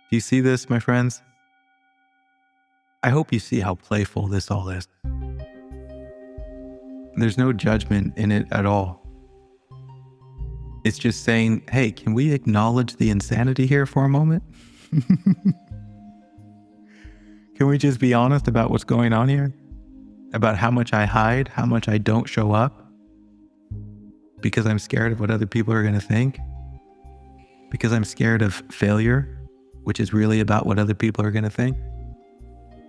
Do you see this, my friends? I hope you see how playful this all is. There's no judgment in it at all. It's just saying, hey, can we acknowledge the insanity here for a moment? Can we just be honest about what's going on here? About how much I hide, how much I don't show up? Because I'm scared of what other people are going to think? Because I'm scared of failure, which is really about what other people are going to think?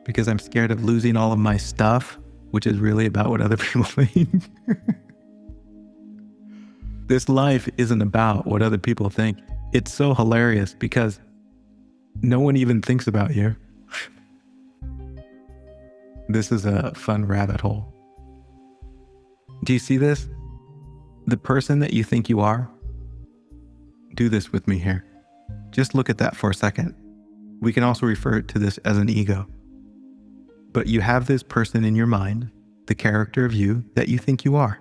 Because I'm scared of losing all of my stuff, which is really about what other people think? This life isn't about what other people think. It's so hilarious because no one even thinks about you. This is a fun rabbit hole. Do you see this? The person that you think you are? Do this with me here. Just look at that for a second. We can also refer to this as an ego. But you have this person in your mind, the character of you that you think you are.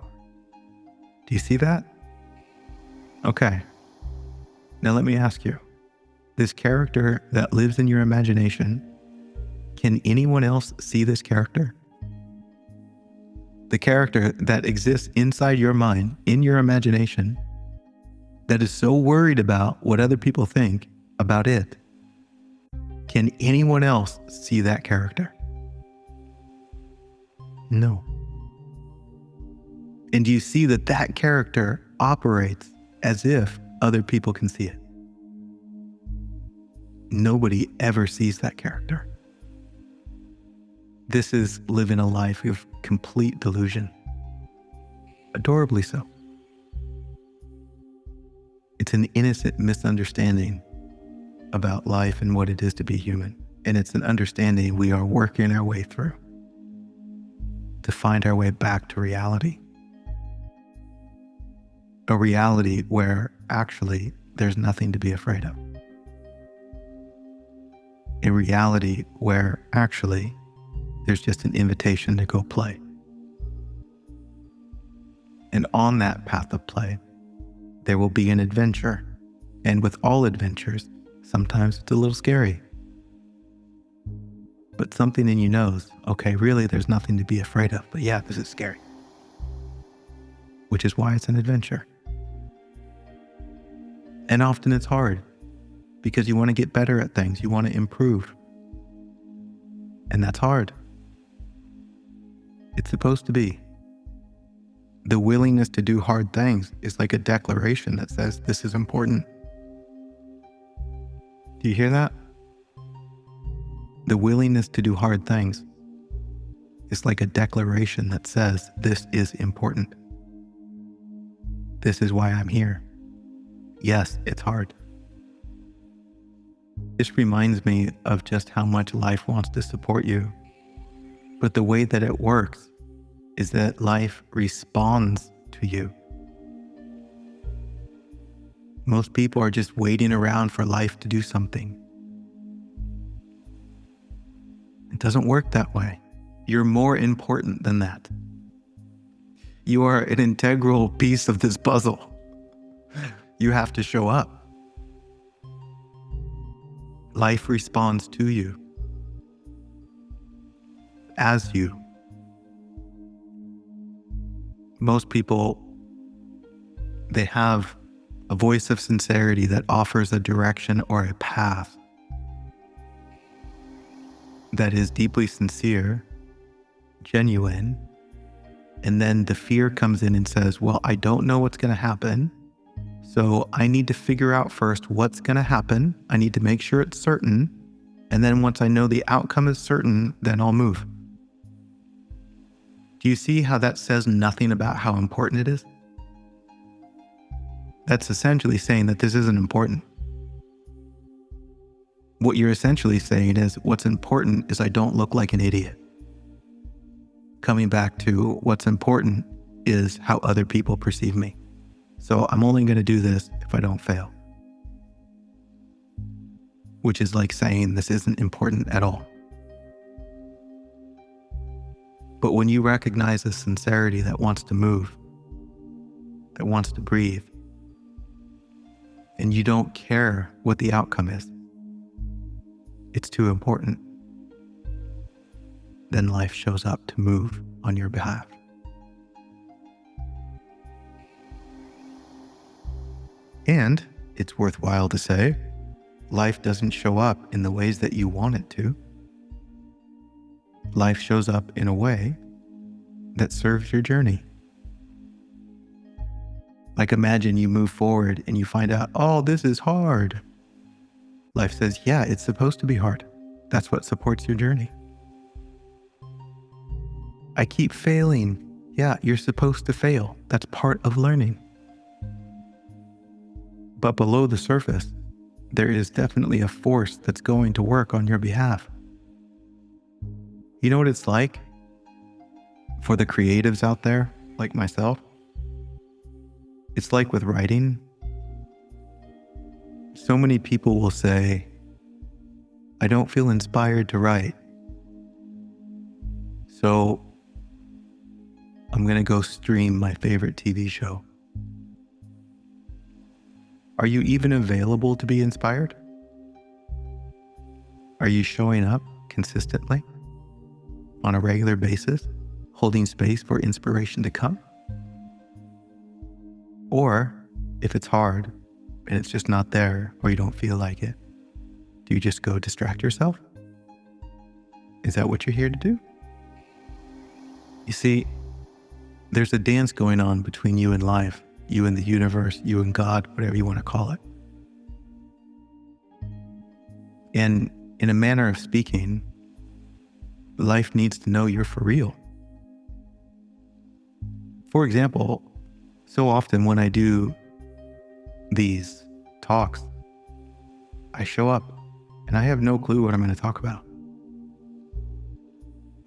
Do you see that? Okay. Now let me ask you, this character that lives in your imagination, can anyone else see this character? The character that exists inside your mind, in your imagination, that is so worried about what other people think about it. Can anyone else see that character? No. And do you see that that character operates as if other people can see it? Nobody ever sees that character. This is living a life of complete delusion. Adorably so. It's an innocent misunderstanding about life and what it is to be human. And it's an understanding we are working our way through to find our way back to reality. A reality where actually there's nothing to be afraid of. A reality where actually there's just an invitation to go play. And on that path of play, there will be an adventure. And with all adventures, sometimes it's a little scary. But something in you knows, okay, really there's nothing to be afraid of, but yeah, this is scary. Which is why it's an adventure. And often it's hard because you want to get better at things, you want to improve. And that's hard. It's supposed to be. The willingness to do hard things is like a declaration that says this is important. Do you hear that? The willingness to do hard things is like a declaration that says this is important. This is why I'm here. Yes, it's hard. This reminds me of just how much life wants to support you. But the way that it works is that life responds to you. Most people are just waiting around for life to do something. It doesn't work that way. You're more important than that. You are an integral piece of this puzzle. You have to show up. Life responds to you. As you. Most people, they have a voice of sincerity that offers a direction or a path that is deeply sincere, genuine, and then the fear comes in and says, well, I don't know what's going to happen, so I need to figure out first what's going to happen. I need to make sure it's certain, and then once I know the outcome is certain, then I'll move. Do you see how that says nothing about how important it is? That's essentially saying that this isn't important. What you're essentially saying is what's important is I don't look like an idiot. Coming back to what's important is how other people perceive me. So I'm only going to do this if I don't fail. Which is like saying this isn't important at all. But when you recognize a sincerity that wants to move, that wants to breathe, and you don't care what the outcome is, it's too important, then life shows up to move on your behalf. And it's worthwhile to say, life doesn't show up in the ways that you want it to. Life shows up in a way that serves your journey. Like imagine you move forward and you find out, oh, this is hard. Life says, yeah, it's supposed to be hard. That's what supports your journey. I keep failing. Yeah, you're supposed to fail. That's part of learning. But below the surface, there is definitely a force that's going to work on your behalf. You know what it's like for the creatives out there, like myself? It's like with writing. So many people will say, I don't feel inspired to write, so I'm going to go stream my favorite TV show. Are you even available to be inspired? Are you showing up consistently on a regular basis, holding space for inspiration to come? Or if it's hard and it's just not there or you don't feel like it, do you just go distract yourself? Is that what you're here to do? You see, there's a dance going on between you and life, you and the universe, you and God, whatever you want to call it. And in a manner of speaking, life needs to know you're for real. For example, so often when I do these talks, I show up and I have no clue what I'm going to talk about.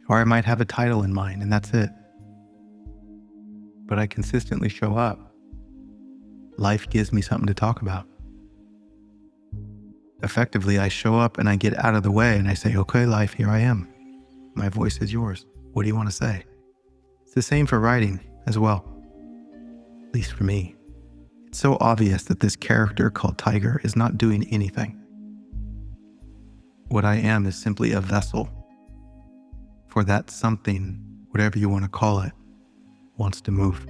Or I might have a title in mind and that's it. But I consistently show up. Life gives me something to talk about. Effectively, I show up and I get out of the way and I say, okay, life, here I am. My voice is yours. What do you want to say? It's the same for writing as well. At least for me. It's so obvious that this character called Tiger is not doing anything. What I am is simply a vessel for that something, whatever you want to call it, wants to move.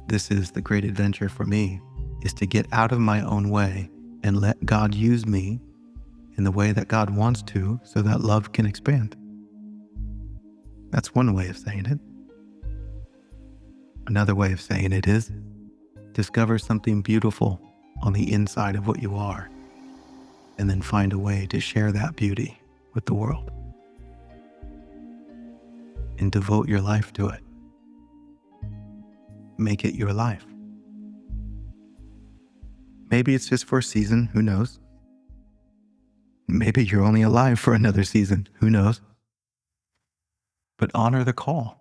This is the great adventure for me, is to get out of my own way and let God use me in the way that God wants to so that love can expand. That's one way of saying it. Another way of saying it is discover something beautiful on the inside of what you are and then find a way to share that beauty with the world and devote your life to it. Make it your life. Maybe it's just for a season, who knows? Maybe you're only alive for another season, who knows? But honor the call.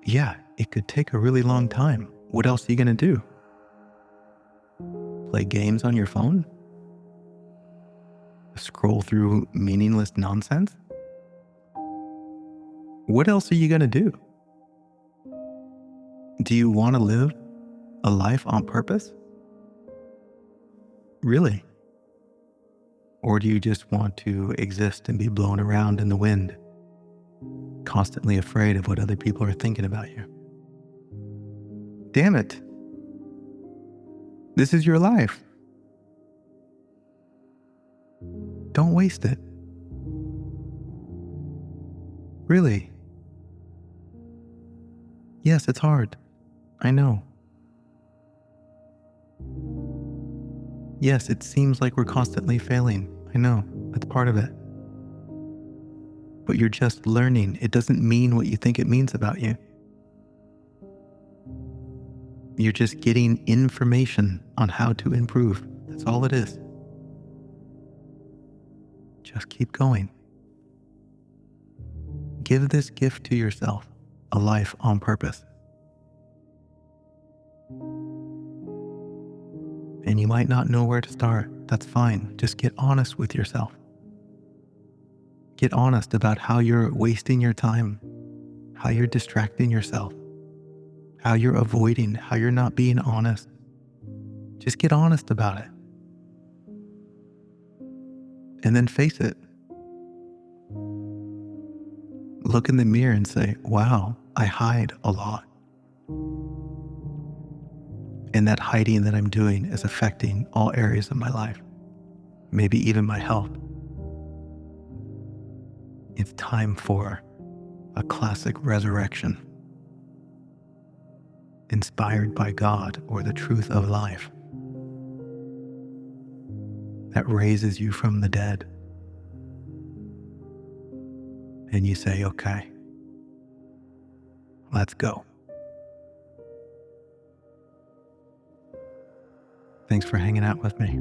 Yeah, it could take a really long time. What else are you going to do? Play games on your phone? Scroll through meaningless nonsense? What else are you going to do? Do you want to live a life on purpose? Really? Or do you just want to exist and be blown around in the wind, constantly afraid of what other people are thinking about you? Damn it. This is your life. Don't waste it. Really. Yes, it's hard. I know. Yes, it seems like we're constantly failing. I know. That's part of it. But you're just learning. It doesn't mean what you think it means about you. You're just getting information on how to improve. That's all it is. Just keep going. Give this gift to yourself, a life on purpose. And you might not know where to start. That's fine. Just get honest with yourself. Get honest about how you're wasting your time, how you're distracting yourself, how you're avoiding, how you're not being honest. Just get honest about it. And then face it. Look in the mirror and say, wow, I hide a lot. And that hiding that I'm doing is affecting all areas of my life, maybe even my health. It's time for a classic resurrection, inspired by God or the truth of life, that raises you from the dead. And you say, okay, let's go. Thanks for hanging out with me.